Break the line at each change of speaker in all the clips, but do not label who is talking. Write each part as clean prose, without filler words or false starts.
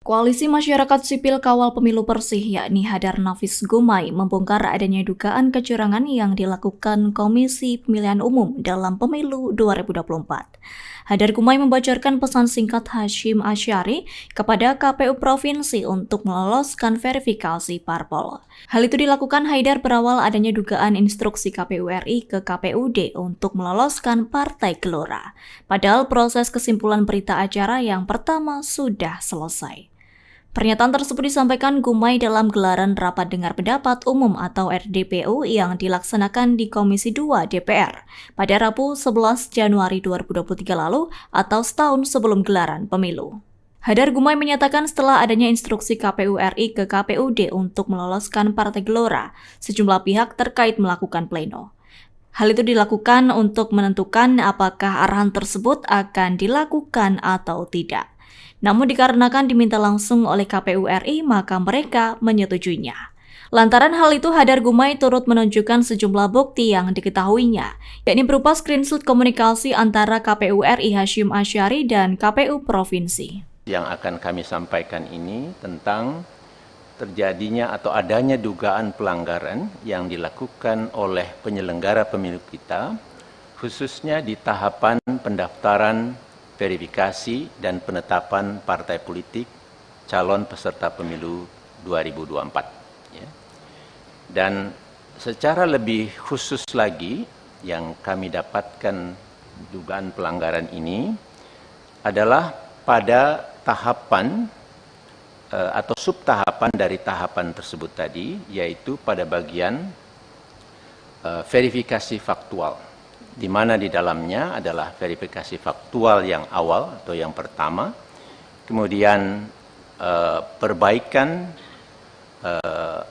Koalisi Masyarakat Sipil Kawal Pemilu Bersih yakni Hadar Nafis Gumai membongkar adanya dugaan kecurangan yang dilakukan Komisi Pemilihan Umum dalam Pemilu 2024. Hadar Gumai membocorkan pesan singkat Hasyim Asyari kepada KPU Provinsi untuk meloloskan verifikasi parpol. Hal itu dilakukan Haidar berawal adanya dugaan instruksi KPU RI ke KPUD untuk meloloskan Partai Gelora. Padahal proses kesimpulan berita acara yang pertama sudah selesai. Pernyataan tersebut disampaikan Gumai dalam gelaran Rapat Dengar Pendapat Umum atau RDPU yang dilaksanakan di Komisi 2 DPR pada Rabu 11 Januari 2023 lalu atau setahun sebelum gelaran pemilu. Hadar Gumai menyatakan setelah adanya instruksi KPU RI ke KPUD untuk meloloskan Partai Gelora, sejumlah pihak terkait melakukan pleno. Hal itu dilakukan untuk menentukan apakah arahan tersebut akan dilakukan atau tidak. Namun dikarenakan diminta langsung oleh KPU RI, maka mereka menyetujuinya. Lantaran hal itu, Hadar Gumai turut menunjukkan sejumlah bukti yang diketahuinya, yakni berupa screenshot komunikasi antara KPU RI Hasyim Asyari dan KPU Provinsi.
Yang akan kami sampaikan ini tentang terjadinya atau adanya dugaan pelanggaran yang dilakukan oleh penyelenggara pemilu kita, khususnya di tahapan pendaftaran, verifikasi dan penetapan partai politik calon peserta pemilu 2024. Ya. Dan secara lebih khusus lagi yang kami dapatkan dugaan pelanggaran ini adalah pada tahapan atau subtahapan dari tahapan tersebut tadi, yaitu pada bagian verifikasi faktual, di mana di dalamnya adalah verifikasi faktual yang awal atau yang pertama, kemudian perbaikan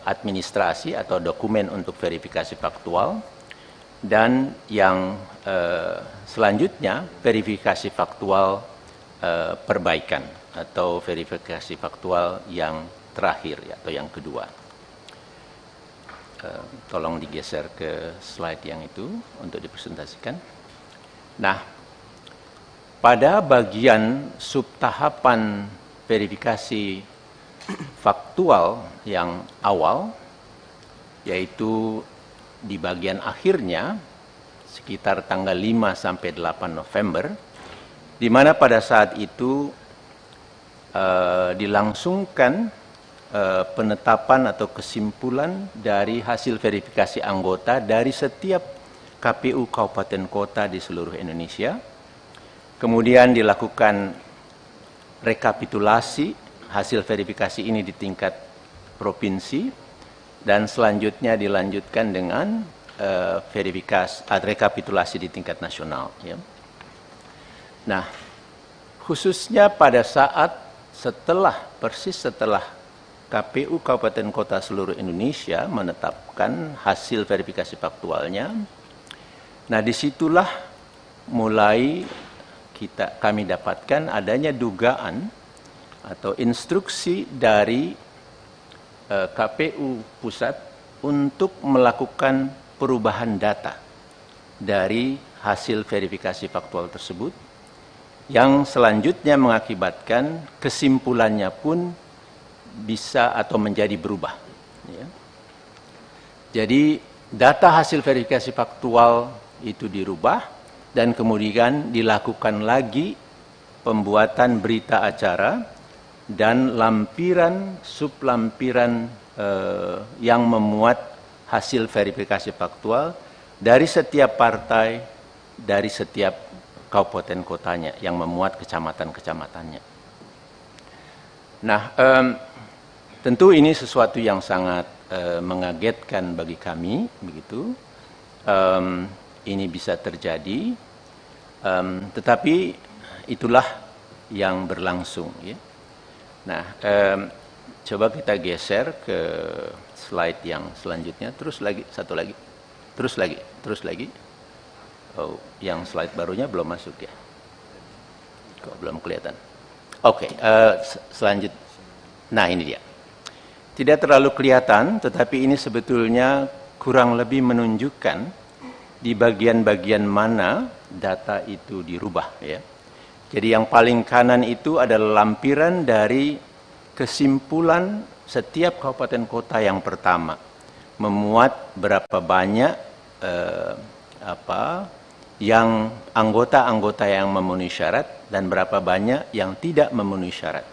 administrasi atau dokumen untuk verifikasi faktual, dan yang selanjutnya verifikasi faktual perbaikan atau verifikasi faktual yang terakhir atau yang kedua. Tolong digeser ke slide yang itu untuk dipresentasikan. Nah, pada bagian subtahapan verifikasi faktual yang awal, yaitu di bagian akhirnya sekitar tanggal 5 sampai 8 November, di mana pada saat itu dilangsungkan penetapan atau kesimpulan dari hasil verifikasi anggota dari setiap KPU Kabupaten Kota di seluruh Indonesia. Kemudian dilakukan rekapitulasi hasil verifikasi ini di tingkat provinsi, dan selanjutnya dilanjutkan dengan rekapitulasi di tingkat nasional. Ya. Nah, khususnya pada saat persis setelah KPU Kabupaten Kota seluruh Indonesia menetapkan hasil verifikasi faktualnya. Nah, disitulah mulai kami dapatkan adanya dugaan atau instruksi dari KPU Pusat untuk melakukan perubahan data dari hasil verifikasi faktual tersebut, yang selanjutnya mengakibatkan kesimpulannya pun bisa atau menjadi berubah. Ya. Jadi data hasil verifikasi faktual itu dirubah dan kemudian dilakukan lagi pembuatan berita acara dan lampiran sublampiran yang memuat hasil verifikasi faktual dari setiap partai, dari setiap kabupaten kotanya yang memuat kecamatan-kecamatannya. Nah, tentu ini sesuatu yang sangat mengagetkan bagi kami, begitu. Ini bisa terjadi, tetapi itulah yang berlangsung. Ya. Nah, coba kita geser ke slide yang selanjutnya. Terus lagi, satu lagi, terus lagi. Oh, yang slide barunya belum masuk ya? Kok belum kelihatan? Oke, selanjutnya. Nah, ini dia. Tidak terlalu kelihatan, tetapi ini sebetulnya kurang lebih menunjukkan di bagian-bagian mana data itu dirubah. Ya. Jadi yang paling kanan itu adalah lampiran dari kesimpulan setiap kabupaten kota yang pertama memuat berapa banyak yang anggota-anggota yang memenuhi syarat dan berapa banyak yang tidak memenuhi syarat.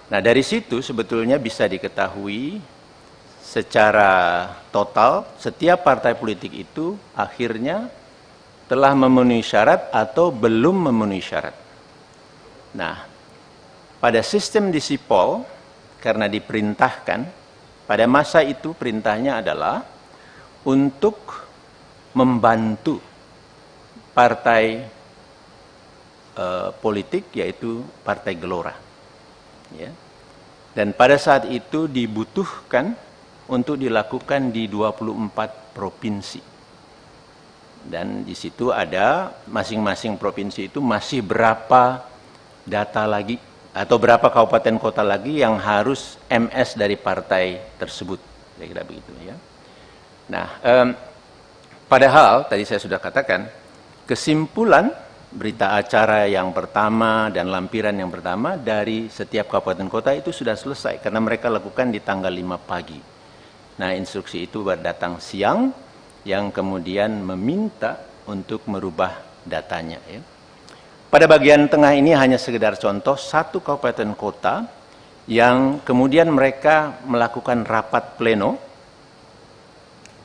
Nah, dari situ sebetulnya bisa diketahui secara total setiap partai politik itu akhirnya telah memenuhi syarat atau belum memenuhi syarat. Nah, pada sistem di Sipol, karena diperintahkan, pada masa itu perintahnya adalah untuk membantu partai politik, yaitu Partai Gelora. Ya. Dan pada saat itu dibutuhkan untuk dilakukan di 24 provinsi. Dan di situ ada masing-masing provinsi itu masih berapa data lagi atau berapa kabupaten kota lagi yang harus MS dari partai tersebut. Kira-kira begitu ya. Nah, padahal tadi saya sudah katakan kesimpulan berita acara yang pertama dan lampiran yang pertama dari setiap kabupaten kota itu sudah selesai karena mereka lakukan di tanggal 5 pagi. Nah, instruksi itu datang siang yang kemudian meminta untuk merubah datanya. Ya. Pada bagian tengah ini hanya sekedar contoh satu kabupaten kota yang kemudian mereka melakukan rapat pleno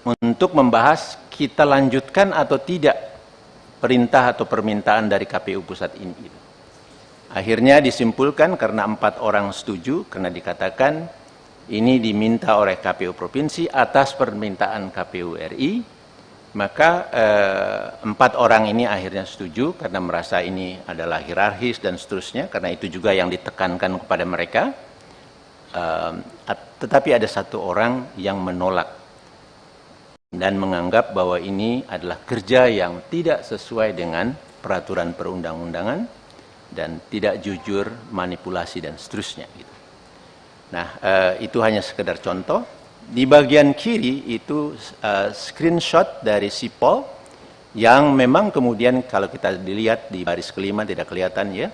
untuk membahas kita lanjutkan atau tidak perintah atau permintaan dari KPU pusat ini. Akhirnya disimpulkan karena 4 orang setuju, karena dikatakan ini diminta oleh KPU Provinsi atas permintaan KPU RI, maka 4 orang ini akhirnya setuju karena merasa ini adalah hierarkis dan seterusnya, karena itu juga yang ditekankan kepada mereka. Tetapi ada 1 orang yang menolak dan menganggap bahwa ini adalah kerja yang tidak sesuai dengan peraturan perundang-undangan dan tidak jujur, manipulasi dan seterusnya. Gitu. Nah, itu hanya sekedar contoh. Di bagian kiri itu screenshot dari Sipol yang memang kemudian kalau kita dilihat di baris kelima tidak kelihatan ya,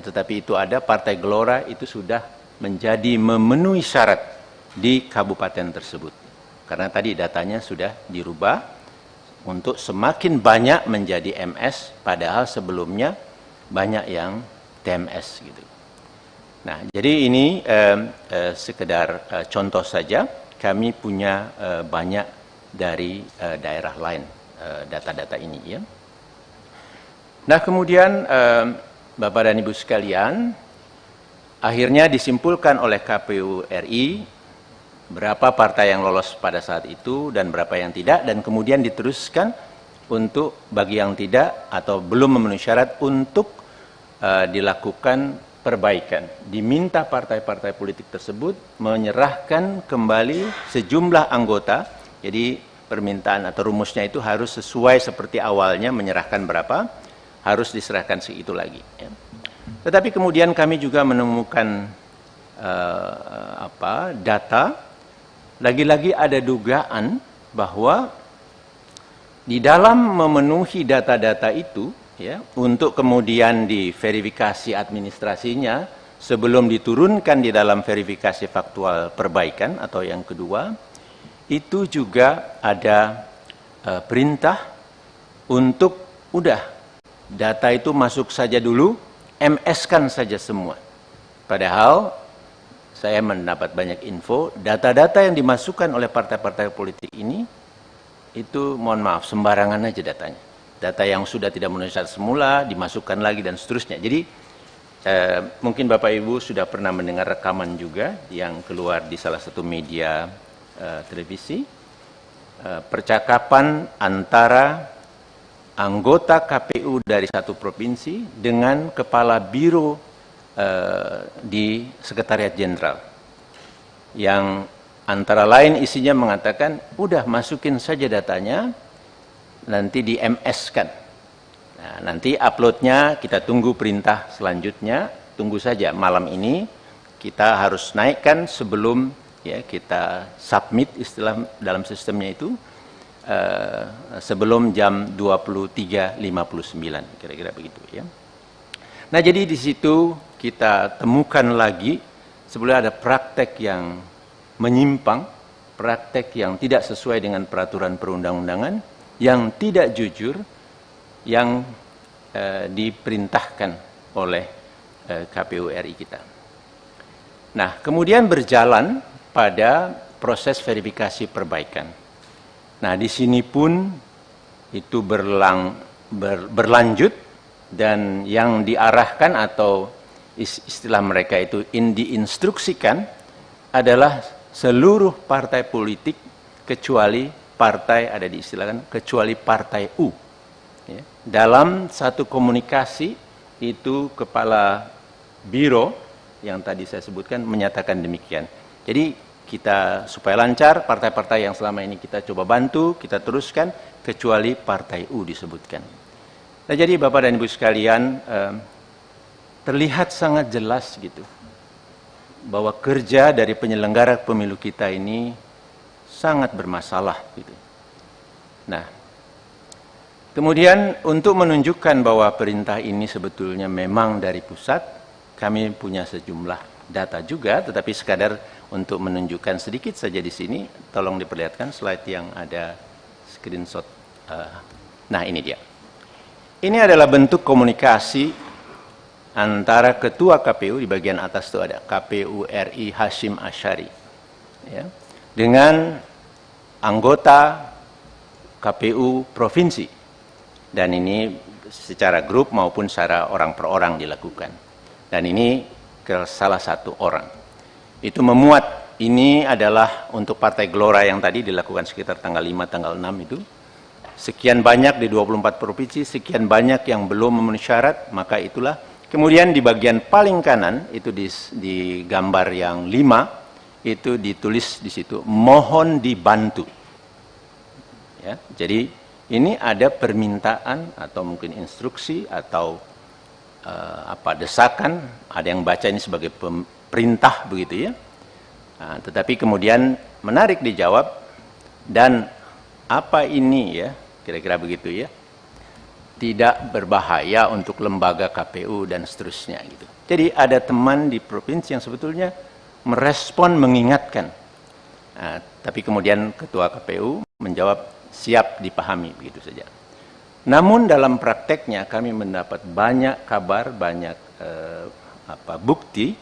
tetapi itu ada Partai Gelora itu sudah menjadi memenuhi syarat di kabupaten tersebut. Karena tadi datanya sudah dirubah untuk semakin banyak menjadi MS, padahal sebelumnya banyak yang TMS gitu. Nah, jadi ini sekedar contoh saja. Kami punya banyak dari daerah lain data-data ini ya. Nah, kemudian Bapak dan Ibu sekalian, akhirnya disimpulkan oleh KPU RI berapa partai yang lolos pada saat itu dan berapa yang tidak, dan kemudian diteruskan untuk bagi yang tidak atau belum memenuhi syarat untuk dilakukan perbaikan. Diminta partai-partai politik tersebut menyerahkan kembali sejumlah anggota. Jadi permintaan atau rumusnya itu harus sesuai seperti awalnya, menyerahkan berapa, harus diserahkan segitu lagi. Ya. Tetapi kemudian kami juga menemukan data. Lagi-lagi ada dugaan bahwa di dalam memenuhi data-data itu, ya, untuk kemudian diverifikasi administrasinya sebelum diturunkan di dalam verifikasi faktual perbaikan atau yang kedua, itu juga ada perintah untuk udah data itu masuk saja dulu, MS-kan saja semua. Padahal saya mendapat banyak info, data-data yang dimasukkan oleh partai-partai politik ini, itu mohon maaf, sembarangan aja datanya. Data yang sudah tidak memenuhi syarat semula, dimasukkan lagi dan seterusnya. Jadi, mungkin Bapak Ibu sudah pernah mendengar rekaman juga, yang keluar di salah satu media televisi, percakapan antara anggota KPU dari satu provinsi dengan kepala biro di Sekretariat Jenderal yang antara lain isinya mengatakan udah masukin saja datanya nanti di MS-kan. Nah, nanti uploadnya kita tunggu perintah selanjutnya, tunggu saja malam ini kita harus naikkan sebelum ya kita submit istilah dalam sistemnya itu sebelum jam 23.59 kira-kira begitu ya. Nah, jadi di situ kita temukan lagi sebetulnya ada praktek yang menyimpang, praktek yang tidak sesuai dengan peraturan perundang-undangan, yang tidak jujur, yang diperintahkan oleh KPU RI kita. Nah, kemudian berjalan pada proses verifikasi perbaikan. Nah, di sini pun itu berlanjut, dan yang diarahkan atau istilah mereka itu diinstruksikan adalah seluruh partai politik kecuali partai, ada diistilahkan kecuali partai U. Ya. Dalam satu komunikasi itu Kepala Biro yang tadi saya sebutkan menyatakan demikian. Jadi kita supaya lancar, partai-partai yang selama ini kita coba bantu, kita teruskan, kecuali partai U disebutkan. Nah, jadi Bapak dan Ibu sekalian, terlihat sangat jelas gitu, bahwa kerja dari penyelenggara pemilu kita ini sangat bermasalah gitu. Nah, kemudian untuk menunjukkan bahwa perintah ini sebetulnya memang dari pusat, kami punya sejumlah data juga, tetapi sekadar untuk menunjukkan sedikit saja di sini, tolong diperlihatkan slide yang ada screenshot. Nah, ini dia. Ini adalah bentuk komunikasi antara Ketua KPU, di bagian atas itu ada KPU RI Hasyim Asyari, ya, dengan anggota KPU Provinsi. Dan ini secara grup maupun secara orang per orang dilakukan. Dan ini ke salah satu orang. Itu memuat, ini adalah untuk Partai Gelora yang tadi dilakukan sekitar tanggal 5, tanggal 6 itu. Sekian banyak di 24 provinsi, sekian banyak yang belum memenuhi syarat, maka itulah. Kemudian di bagian paling kanan, itu di gambar yang 5, itu ditulis di situ, mohon dibantu. Ya, jadi ini ada permintaan atau mungkin instruksi atau desakan, ada yang baca ini sebagai perintah begitu ya. Nah, tetapi kemudian menarik dijawab, dan apa ini ya, kira-kira begitu ya, tidak berbahaya untuk lembaga KPU dan seterusnya gitu. Jadi ada teman di provinsi yang sebetulnya merespon, mengingatkan. Nah, tapi kemudian Ketua KPU menjawab siap dipahami begitu saja. Namun dalam prakteknya kami mendapat banyak kabar, banyak bukti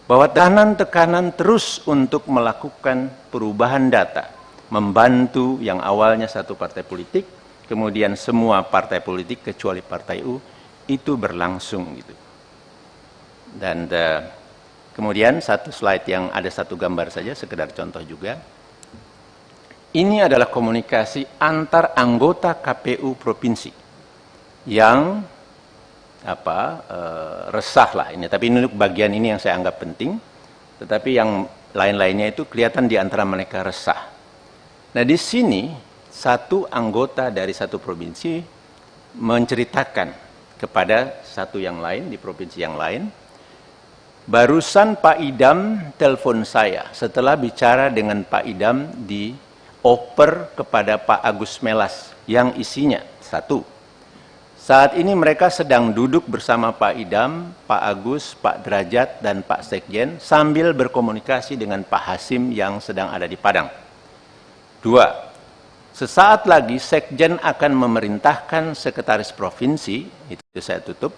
bahwa tekanan terus untuk melakukan perubahan data, membantu yang awalnya satu partai politik, kemudian semua partai politik kecuali partai U, itu berlangsung gitu. Dan kemudian satu slide yang ada satu gambar saja, sekedar contoh juga. Ini adalah komunikasi antar anggota KPU provinsi yang resah lah ini. Tapi ini bagian ini yang saya anggap penting. Tetapi yang lain-lainnya itu kelihatan di antara mereka resah. Nah, di sini satu anggota dari satu provinsi menceritakan kepada satu yang lain di provinsi yang lain, barusan Pak Idam telepon saya setelah bicara dengan Pak Idam dioper kepada Pak Agus Melas yang isinya satu. Saat ini mereka sedang duduk bersama Pak Idam, Pak Agus, Pak Derajat, dan Pak Sekjen sambil berkomunikasi dengan Pak Hasyim yang sedang ada di Padang. 2. Sesaat lagi Sekjen akan memerintahkan Sekretaris Provinsi, itu saya tutup,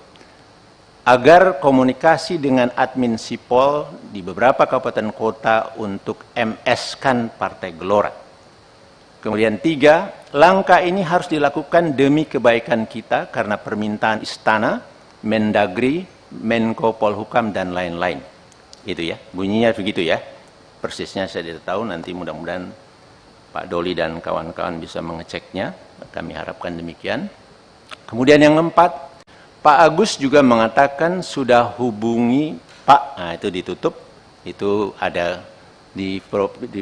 agar komunikasi dengan admin Sipol di beberapa kabupaten kota untuk MS-kan Partai Gelora. Kemudian 3, langkah ini harus dilakukan demi kebaikan kita karena permintaan Istana, Mendagri, Menko Polhukam, dan lain-lain. Itu ya, bunyinya begitu ya. Persisnya saya tidak tahu, nanti mudah-mudahan Pak Doli dan kawan-kawan bisa mengeceknya, kami harapkan demikian. Kemudian yang keempat, Pak Agus juga mengatakan sudah hubungi Pak, nah itu ditutup, itu ada di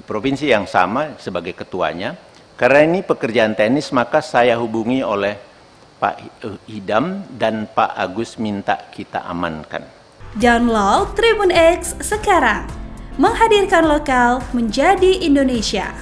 provinsi yang sama sebagai ketuanya. Karena ini pekerjaan teknis, maka saya hubungi oleh Pak Idam dan Pak Agus minta kita amankan.
Download Tribun X sekarang, menghadirkan lokal menjadi Indonesia.